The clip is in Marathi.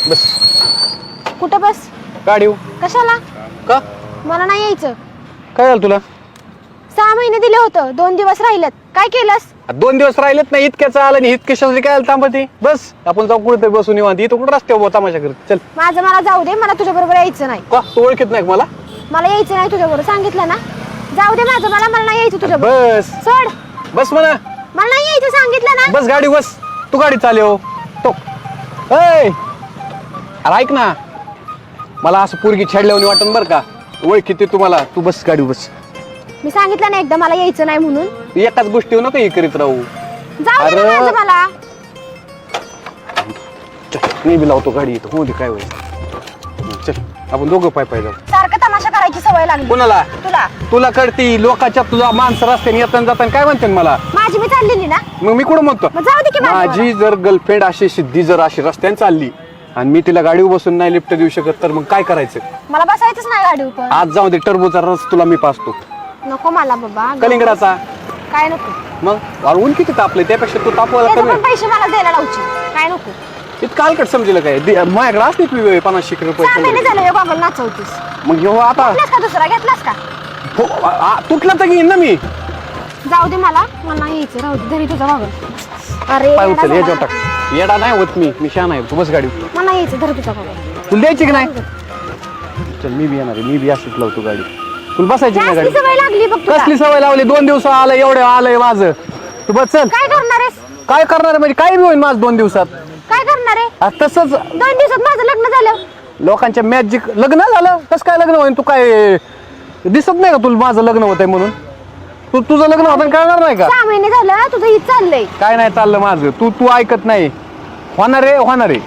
बस. कुठं बस? गाडीव. कशाला? का? मला नाही यायचं. काय झालं तुला? 6 महिने दिले होतं, 2 दिवस राहिलेत. काय केलंस? 2 दिवस राहिलेत नाही, इतक्याच आलं नाही, इतक्या काय थांबती. बस आपण जाऊ कुठेतरी बसून निवांत. इथं कुठं रस्त्यावर तमाशा करत. चल. माझं मला जाऊ दे, मला तुझ्या बरोबर यायचं नाही. का तू ओळखत नाही का मला? मला यायचं नाही तुझ्या बरोबर, सांगितलं ना. जाऊ दे माझं, मला नाही यायचं तुझ्या बरोबर. बस सोड. बस म्हणा. मला नाही यायचं सांगितलं ना. बस गाडी बस. तू गाडी चालव तो. अरे ऐक ना, मला असं पोरगी छेडल्यावर वाटन बरं का. ओळखीते तुम्हाला. तू बस गाडी बस. मी सांगितलं ना एकदा मला यायचं नाही म्हणून. एकाच गोष्टी नको हे करीत राहू. जाऊ दे ना माझं मला. चल, मी बी लावतो गाडी इथं. हो दे काय होईल. चल आपण दोघं पाय पाय जाऊ. सारखं तमाशा करायची सवय लागली. कोणाला? तुला. तुला कळती लोकांच्या. तुझा माणसं रस्त्याने येताना जाताना काय म्हणते मला? माझी मी चाललेली ना. मग मी कुठं म्हणतो? मग जाऊ दे की माझी जर गर्लफ्रेंड अशी सिद्धी जर अशी रस्त्याने चालली आणि मी तिला गाडीवर बसून नाही लिफ्ट देऊ शकत तर मग काय करायचं? मला बसायचंच नाही गाडीवर पण. आज जाऊ दे, टरबूचा रस तुला मी पाचतो. नको मला बाबा. कलिंगडाचा. काय नको. मग ऊन किती तापले, त्यापेक्षा तू तापवायला त्याचे कमी. पण पैसे मला द्यायला लावची. काय नको. इतकं हलकट समजेल काय? माझ्याकडे असते 50 रुपये. 6 महिने झाले हे गॉगल नाचवतीस. मग घेऊ आता. घेतलास का दुसरा? घेतलास का? तुटला तर घेईन ना मी. जाऊ दे मला नाही यायचं. राहू दे, घरी तुझा गॉगल. अरे पाय येडा उचल, झाला. याच्यावर टाक. येडा नाही होत मी शान आहे. तू बस गाडी. मला यायचं. धर तुझा गॉगल. तुला द्यायची की नाही? चल मी बी येणार आहे. मी बी अशीच लावतो गाडी. तुला बसायची नाही जास्ती गाडी? सवय लागली बघ तुला. कसली सवय लावली? 2 दिवस आलं एवढं आलंय माझं. तू बस चल. काय करणार आहेस? काय करणार आहे म्हणजे काय बी होईल माझं 2 दिवसात. काय करणार आहे? तसंच 2 दिवसात माझं लग्न झालं. लोकांच्या मॅजिक. लग्न झालं कसं काय लग्न होईल? तू काय दिसत नाही का तुला माझं लग्न होतंय म्हणून? तुझं लग्न होतं कळणार नाही का? 6 महिने झालं तुझं हित चाललंय. काय नाही चाललं माझं. तू ऐकत नाही. होणार आहे.